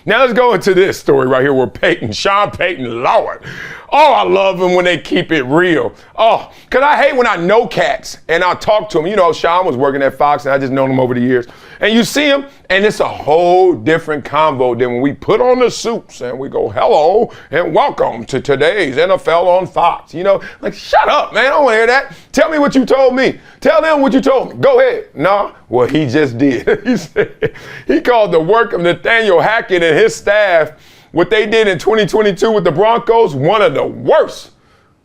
Now let's go into this story right here where Sean Payton, Lord. Oh, I love him when they keep it real. Oh, because I hate when I know cats and I talk to him. You know, Sean was working at Fox and I just known him over the years. And you see him and it's a whole different convo than when we put on the suits and we go, hello and welcome to today's NFL on Fox. You know, like, shut up, man. I don't want to hear that. Tell me what you told me. Tell them what you told me. Go ahead. Nah, well, he just did. He said, he called the work of Nathaniel Hackett and his staff, what they did in 2022 with the Broncos, one of the worst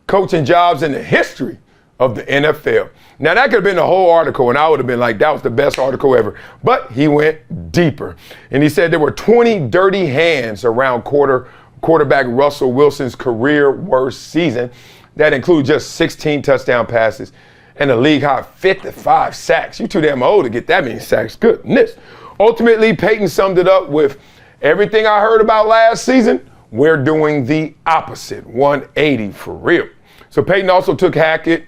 coaching jobs in the history of the NFL. Now, that could have been the whole article, and I would have been like, that was the best article ever. But he went deeper. And he said there were 20 dirty hands around quarterback Russell Wilson's career worst season. That include just 16 touchdown passes and a league-high 55 sacks. You're too damn old to get that many sacks. Goodness. Ultimately, Payton summed it up with, everything I heard about last season, we're doing the opposite, 180 for real. So Payton also took Hackett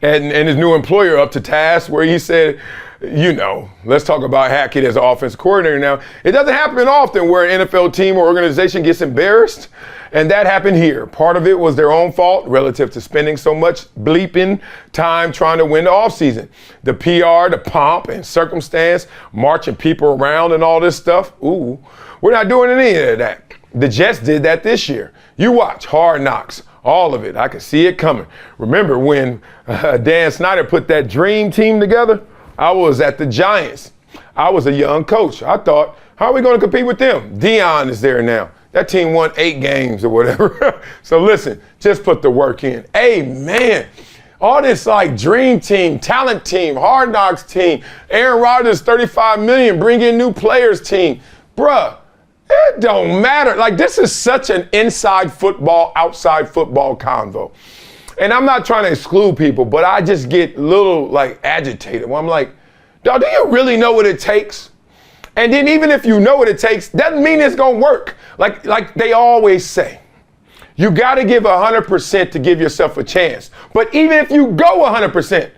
and his new employer up to task where he said, you know, let's talk about Hackett as an offensive coordinator now. It doesn't happen often where an NFL team or organization gets embarrassed, and that happened here. Part of it was their own fault relative to spending so much bleeping time trying to win the offseason. The PR, the pomp and circumstance, marching people around and all this stuff. Ooh, we're not doing any of that. The Jets did that this year. You watch Hard Knocks. All of it. I could see it coming. Remember when Dan Snyder put that dream team together? I was at the Giants. I was a young coach. I thought, how are we going to compete with them? Dion is there now. That team won 8 games or whatever. So listen, just put the work in. Hey, man, all this like dream team, talent team, Hard Knocks team, Aaron Rodgers, $35 million, bring in new players team. Bruh, it don't matter. Like, this is such an inside football, outside football convo. And I'm not trying to exclude people, but I just get a little, like, agitated when I'm like, dog, do you really know what it takes? And then even if you know what it takes, doesn't mean it's going to work. Like they always say, you got to give 100% to give yourself a chance. But even if you go 100%,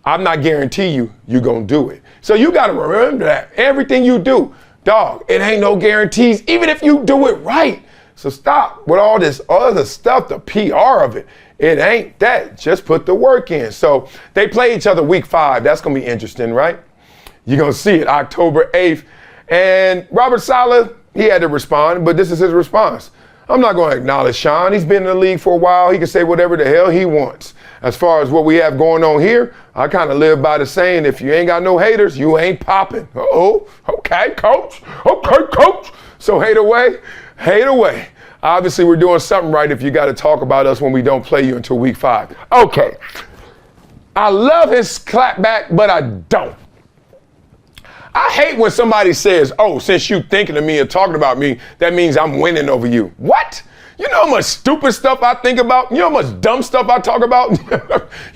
I'm not guaranteeing you're going to do it. So you got to remember that. Everything you do, dog, it ain't no guarantees, even if you do it right. So stop with all this other stuff, the PR of it. It ain't that. Just put the work in. So they play each other week 5. That's going to be interesting, right? You're going to see it October 8th. And Robert Saleh, he had to respond, but this is his response. I'm not going to acknowledge Sean. He's been in the league for a while. He can say whatever the hell he wants. As far as what we have going on here, I kind of live by the saying, if you ain't got no haters, you ain't popping. Uh-oh. Okay, coach. Okay, coach. So hate away. Hate away. Obviously, we're doing something right if you got to talk about us when we don't play you until week 5. Okay. I love his clapback, but I don't. I hate when somebody says, oh, since you thinking of me and talking about me, that means I'm winning over you. What? You know how much stupid stuff I think about? You know how much dumb stuff I talk about?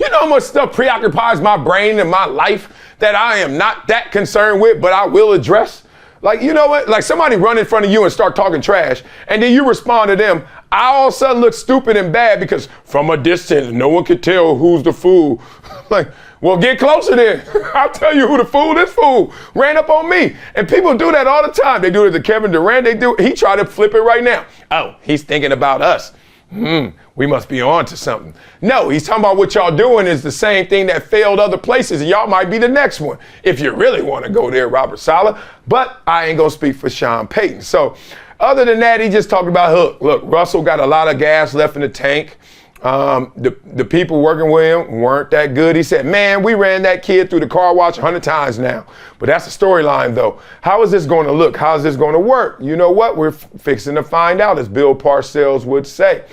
You know how much stuff preoccupies my brain and my life that I am not that concerned with, but I will address? Like, you know what? Like somebody run in front of you and start talking trash, and then you respond to them. I all of a sudden look stupid and bad because from a distance, no one could tell who's the fool. Like, well, get closer then. I'll tell you who the fool. This fool ran up on me. And people do that all the time. They do it to Kevin Durant. He tried to flip it right now. Oh, he's thinking about us. We must be on to something. No, he's talking about what y'all doing is the same thing that failed other places, and y'all might be the next one if you really want to go there, Robert Saleh. But I ain't going to speak for Sean Payton. So other than that, he just talked about, look, Russell got a lot of gas left in the tank. The people working with him weren't that good. He said, man, we ran that kid through the car wash 100 times now. But that's the storyline, though. How is this going to look? How is this going to work? You know what? We're fixing to find out, as Bill Parcells would say.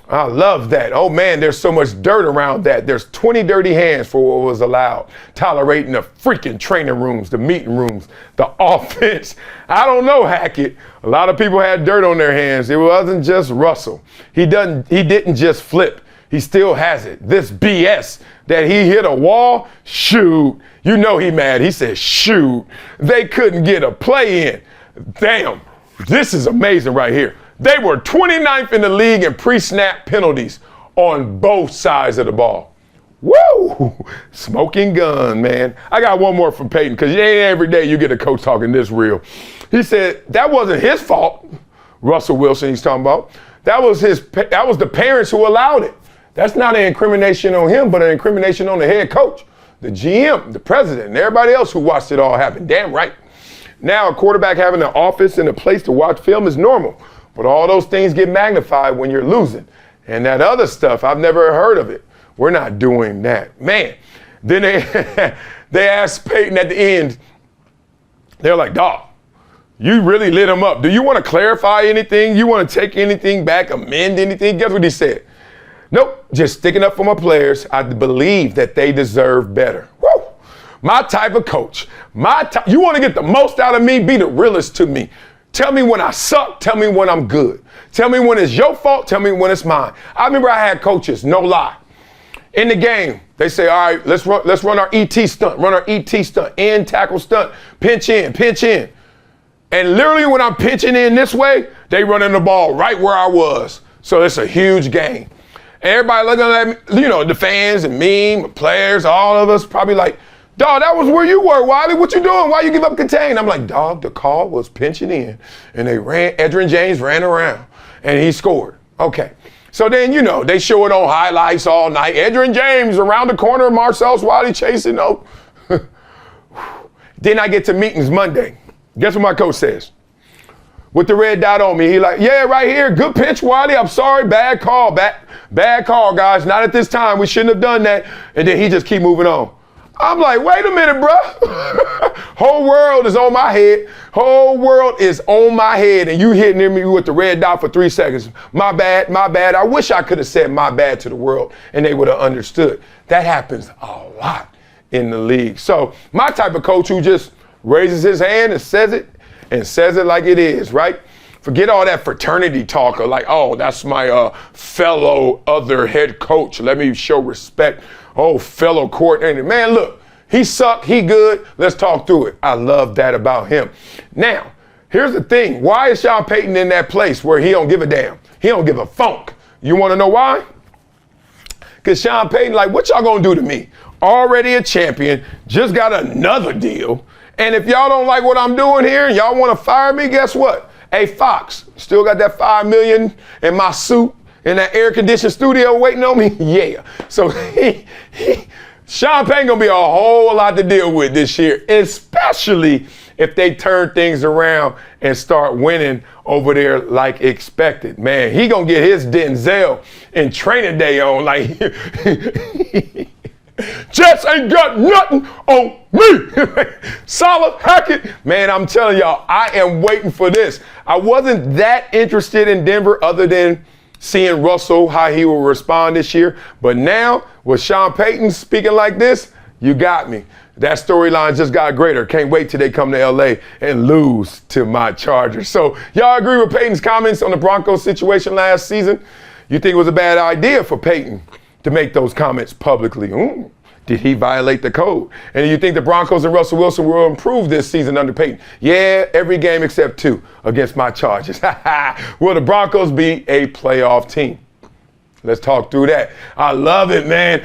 I love that. Oh, man, there's so much dirt around that. There's 20 dirty hands for what was allowed, tolerating the freaking training rooms, the meeting rooms, the offense. I don't know, Hackett. A lot of people had dirt on their hands. It wasn't just Russell. He didn't just flip. He still has it. This BS that he hit a wall, shoot. You know he mad. He said, shoot. They couldn't get a play in. Damn, this is amazing right here. They were 29th in the league in pre-snap penalties on both sides of the ball. Woo! Smoking gun, man. I got one more from Payton, because it ain't every day you get a coach talking this real. He said that wasn't his fault. Russell Wilson, he's talking about. That was the parents who allowed it. That's not an incrimination on him, but an incrimination on the head coach, the GM, the president, and everybody else who watched it all happen. Damn right. Now, a quarterback having an office and a place to watch film is normal, but all those things get magnified when you're losing. And that other stuff, I've never heard of it. We're not doing that. Man, then they asked Payton at the end, they're like, dog, you really lit him up. Do you want to clarify anything? You want to take anything back, amend anything? Guess what he said? Nope, just sticking up for my players. I believe that they deserve better. Woo! My type of coach. You want to get the most out of me? Be the realest to me. Tell me when I suck. Tell me when I'm good. Tell me when it's your fault. Tell me when it's mine. I remember I had coaches, no lie. In the game, they say, all right, let's run our ET stunt. Run our ET stunt. End, tackle, stunt. Pinch in, pinch in. And literally when I'm pinching in this way, they running the ball right where I was. So it's a huge game. And everybody looking at me, the fans and me, my players, all of us probably like, dog, that was where you were, Wiley. What you doing? Why you give up contain? I'm like, dog, the call was pinching in. And Edgerrin James ran around and he scored. Okay. So then, they show it on highlights all night. Edgerrin James around the corner, Marcellus, Wiley chasing. Oh. Then I get to meetings Monday. Guess what my coach says? With the red dot on me, he like, yeah, right here, good pitch, Wiley. I'm sorry, bad call, bad call, guys. Not at this time. We shouldn't have done that. And then he just keep moving on. I'm like, wait a minute, bro. Whole world is on my head. Whole world is on my head, and you hitting me with the red dot for 3 seconds. My bad, my bad. I wish I could have said my bad to the world, and they would have understood. That happens a lot in the league. So my type of coach who just raises his hand and says it like it is, right? Forget all that fraternity talk of like, oh, that's my fellow other head coach. Let me show respect. Oh, fellow coordinator. Man, look, he sucked, he good. Let's talk through it. I love that about him. Now, here's the thing. Why is Sean Payton in that place where he don't give a damn? He don't give a funk. You want to know why? Because Sean Payton, like, what y'all going to do to me? Already a champion, just got another deal. And if y'all don't like what I'm doing here and y'all want to fire me, guess what? Hey, Fox, still got that $5 million in my suit in that air-conditioned studio waiting on me? Yeah. So Sean Payton gonna be a whole lot to deal with this year, especially if they turn things around and start winning over there like expected. Man, he gonna get his Denzel in training day on like Jets ain't got nothing on me. Solid Hackett. Man, I'm telling y'all, I am waiting for this. I wasn't that interested in Denver other than seeing Russell, how he will respond this year. But now, with Sean Payton speaking like this, you got me. That storyline just got greater. Can't wait till they come to LA and lose to my Chargers. So y'all agree with Payton's comments on the Broncos situation last season? You think it was a bad idea for Payton to make those comments publicly? Did he violate the code? And you think the Broncos and Russell Wilson will improve this season under Payton? Yeah, every game except 2 against my Chargers. Will the Broncos be a playoff team? Let's talk through that. I love it, man.